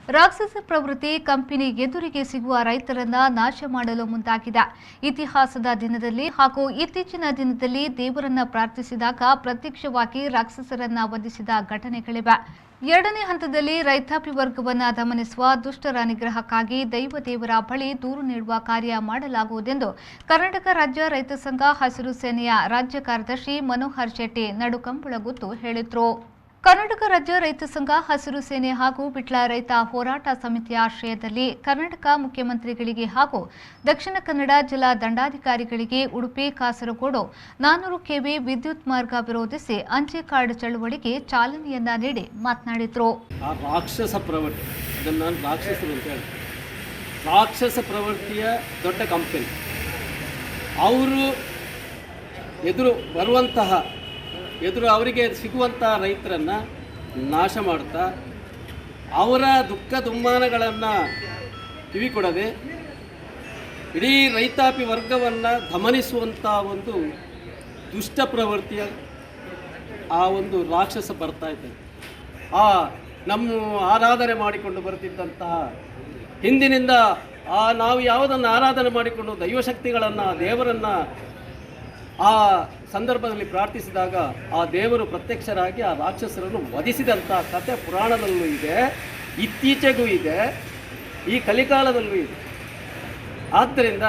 ರಾಕ್ಷಸ ಪ್ರವೃತ್ತಿ ಕಂಪನಿ ಎದುರಿಗೆ ಸಿಗುವ ರೈತರನ್ನ ನಾಶ ಮಾಡಲು ಮುಂದಾಗಿದೆ. ಇತಿಹಾಸದ ದಿನದಲ್ಲಿ ಹಾಗೂ ಇತ್ತೀಚಿನ ದಿನದಲ್ಲಿ ದೇವರನ್ನ ಪ್ರಾರ್ಥಿಸಿದಾಗ ಪ್ರತ್ಯಕ್ಷವಾಗಿ ರಾಕ್ಷಸರನ್ನ ವಧಿಸಿದ ಘಟನೆಗಳಿವೆ. ಎರಡನೇ ಹಂತದಲ್ಲಿ ರೈತಾಪಿ ವರ್ಗವನ್ನು ದಮನಿಸುವ ದುಷ್ಟರ ನಿಗ್ರಹಕ್ಕಾಗಿ ದೇವರ ಬಳಿ ದೂರು ನೀಡುವ ಕಾರ್ಯ ಮಾಡಲಾಗುವುದೆಂದು ಕರ್ನಾಟಕ ರಾಜ್ಯ ರೈತ ಸಂಘ ಹಸಿರು ಸೇನೆಯ ರಾಜ್ಯ ಕಾರ್ಯದರ್ಶಿ ಮನೋಹರ್ ಶೆಟ್ಟಿ ನಡುಕಂಬಳಗುತ್ತು ಹೇಳಿದರು. ಕರ್ನಾಟಕ ರಾಜ್ಯ ರೈತ ಸಂಘ ಹಸಿರು ಸೇನೆ ಹಾಗೂ ವಿಟ್ಲ ರೈತ ಹೋರಾಟ ಸಮಿತಿಯ ಆಶ್ರಯದಲ್ಲಿ ಕರ್ನಾಟಕ ಮುಖ್ಯಮಂತ್ರಿಗಳಿಗೆ ಹಾಗೂ ದಕ್ಷಿಣ ಕನ್ನಡ ಜಿಲ್ಲಾ ದಂಡಾಧಿಕಾರಿಗಳಿಗೆ ಉಡುಪಿ ಕಾಸರಗೋಡು 400 ಕೆವಿ ವಿದ್ಯುತ್ ಮಾರ್ಗ ವಿರೋಧಿಸಿ ಅಂಚೆ ಕಾರ್ಡ್ ಚಳವಳಿಗೆ ಚಾಲನೆಯನ್ನ ನೀಡಿ ಮಾತನಾಡಿದರು. ರಾಕ್ಷಸ ಪ್ರವೃತ್ತಿಯ ದೊಡ್ಡ ಕಂಪನಿ ಅವರು ಎದುರು ಅವರಿಗೆ ಸಿಗುವಂಥ ರೈತರನ್ನು ನಾಶ ಮಾಡುತ್ತಾ ಅವರ ದುಃಖ ದುಮ್ಮಾನಗಳನ್ನು ಕಿವಿಕೊಡದೆ ಇಡೀ ರೈತಾಪಿ ವರ್ಗವನ್ನು ಗಮನಿಸುವಂಥ ಒಂದು ದುಷ್ಟ ಪ್ರವೃತ್ತಿಯ ಆ ಒಂದು ರಾಕ್ಷಸ ಬರ್ತಾ ಇದೆ. ನಮ್ಮ ಆರಾಧನೆ ಮಾಡಿಕೊಂಡು ಬರ್ತಿದ್ದಂತಹ ಹಿಂದಿನಿಂದ ನಾವು ಯಾವುದನ್ನು ಆರಾಧನೆ ಮಾಡಿಕೊಂಡು ದೈವಶಕ್ತಿಗಳನ್ನು ದೇವರನ್ನು ಆ ಸಂದರ್ಭದಲ್ಲಿ ಪ್ರಾರ್ಥಿಸಿದಾಗ ಆ ದೇವರು ಪ್ರತ್ಯಕ್ಷರಾಗಿ ಆ ರಾಕ್ಷಸರನ್ನು ವಧಿಸಿದಂಥ ಕಥೆ ಪುರಾಣದಲ್ಲೂ ಇದೆ, ಇತ್ತೀಚೆಗೂ ಇದೆ, ಈ ಕಲಿಕಾಲದಲ್ಲೂ ಇದೆ. ಆದ್ದರಿಂದ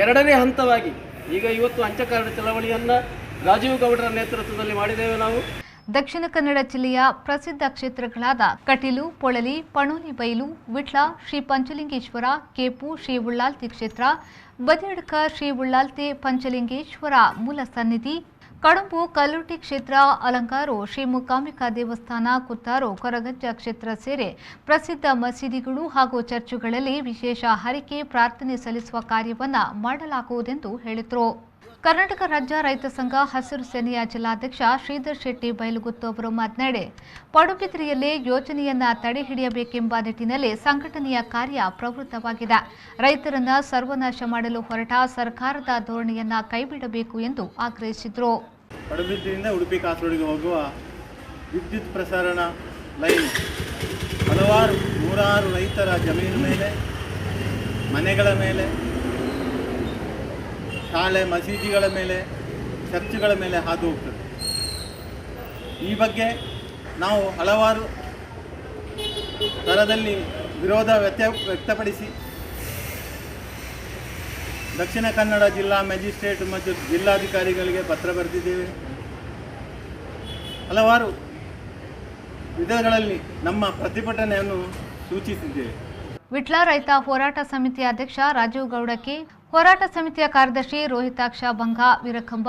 ಎರಡನೇ ಹಂತವಾಗಿ ಈಗ ಇವತ್ತು ಅಂಚೆ ಕಾರ್ಡ್ ಚಳವಳಿಯನ್ನು ರಾಜೀವ್ ಗೌಡರ ನೇತೃತ್ವದಲ್ಲಿ ಮಾಡಿದ್ದೇವೆ ನಾವು. ದಕ್ಷಿಣ ಕನ್ನಡ ಜಿಲ್ಲೆಯ ಪ್ರಸಿದ್ಧ ಕ್ಷೇತ್ರಗಳಾದ ಕಟೀಲು, ಪೊಳಲಿ, ಪಣೋಲಿ ಬೈಲು, ವಿಟ್ಲ, ಶ್ರೀ ಪಂಚಲಿಂಗೇಶ್ವರ, ಕೇಪು, ಶ್ರೀ ಉಳ್ಳಾಲ್ತಿ ಕ್ಷೇತ್ರ, ಬದಿಯಡ್ಕ ಶ್ರೀ ಉಳ್ಳಾಲ್ತಿ ಪಂಚಲಿಂಗೇಶ್ವರ ಮೂಲ ಸನ್ನಿಧಿ, ಕಡಂಬು ಕಲ್ಲುಟಿ ಕ್ಷೇತ್ರ, ಅಲಂಕಾರು, ಶ್ರೀ ಮೂಕಾಂಬಿಕಾ ದೇವಸ್ಥಾನ, ಕುತ್ತಾರು, ಕೊರಗಜ್ಜ ಕ್ಷೇತ್ರ ಸೇರಿ ಪ್ರಸಿದ್ಧ ಮಸೀದಿಗಳು ಹಾಗೂ ಚರ್ಚುಗಳಲ್ಲಿ ವಿಶೇಷ ಹರಕೆ ಪ್ರಾರ್ಥನೆ ಸಲ್ಲಿಸುವ ಕಾರ್ಯವನ್ನು ಮಾಡಲಾಗುವುದೆಂದು ಹೇಳಿದರು. ಕರ್ನಾಟಕ ರಾಜ್ಯ ರೈತ ಸಂಘ ಹಸಿರು ಸೇನೆಯ ಜಿಲ್ಲಾಧ್ಯಕ್ಷ ಶ್ರೀಧರ್ ಶೆಟ್ಟಿ ಬೈಲುಗುತ್ತು ಅವರು ಮಾತನಾಡಿ, ಪಡುಬಿದ್ರಿಯಲ್ಲಿ ಯೋಜನೆಯನ್ನ ತಡೆ ಹಿಡಿಯಬೇಕೆಂಬ ನಿಟ್ಟಿನಲ್ಲಿ ಸಂಘಟನೆಯ ಕಾರ್ಯ ಪ್ರವೃತ್ತವಾಗಿದೆ. ರೈತರನ್ನ ಸರ್ವನಾಶ ಮಾಡಲು ಹೊರಟ ಸರ್ಕಾರದ ಧೋರಣೆಯನ್ನ ಕೈಬಿಡಬೇಕು ಎಂದು ಆಗ್ರಹಿಸಿದರು. ಪಡುಬಿದ್ರಿಯಿಂದ ಉಡುಪಿ ಕಾಸರಗೋಡಿಗೆ ಹೋಗುವ ವಿದ್ಯುತ್ ಪ್ರಸರಣ ಲೈನ್ ನೂರಾರು ರೈತರ ಜಮೀನು ಮೇಲೆ, ಮನೆಗಳ ಮೇಲೆ, ಶಾಲೆ ಮಸೀದಿಗಳ ಮೇಲೆ, ಚರ್ಚ್ಗಳ ಮೇಲೆ ಹಾದು ಹೋಗ್ತದೆ. ಈ ಬಗ್ಗೆ ನಾವು ಹಲವಾರು ಥರದಲ್ಲಿ ವಿರೋಧ ವ್ಯಕ್ತಪಡಿಸಿ ದಕ್ಷಿಣ ಕನ್ನಡ ಜಿಲ್ಲಾ ಮ್ಯಾಜಿಸ್ಟ್ರೇಟ್ ಮತ್ತು ಜಿಲ್ಲಾಧಿಕಾರಿಗಳಿಗೆ ಪತ್ರ ಬರೆದಿದ್ದೇವೆ. ಹಲವಾರು ವಿಧಗಳಲ್ಲಿ ನಮ್ಮ ಪ್ರತಿಭಟನೆಯನ್ನು ಸೂಚಿಸಿದ್ದೇವೆ. ವಿಟ್ಲ ರೈತ ಹೋರಾಟ ಸಮಿತಿಯ ಅಧ್ಯಕ್ಷ ರಾಜೀವ್ ಗೌಡಕ್ಕೆ, ಹೋರಾಟ ಸಮಿತಿಯ ಕಾರ್ಯದರ್ಶಿ ರೋಹಿತಾಕ್ಷ ಬಂಗ ವೀರಖಂಬ,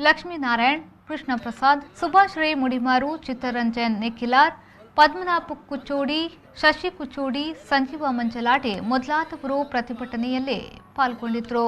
ಲಕ್ಷ್ಮೀನಾರಾಯಣ್, ಕೃಷ್ಣ ಪ್ರಸಾದ್, ಸುಭಾಷ್ ರೈ ಮುಡಿಮಾರು, ಚಿತ್ತರಂಜನ್ ನಿಖಿಲಾರ್, ಪದ್ಮನಾಭ ಕುಚ್ಚೋಡಿ, ಶಶಿ ಕುಚ್ಚೋಡಿ, ಸಂಜೀವ ಮಂಜಲಾಟೆ ಮೊದಲಾದವರು ಪ್ರತಿಭಟನೆಯಲ್ಲಿ ಪಾಲ್ಗೊಂಡಿದ್ದರು.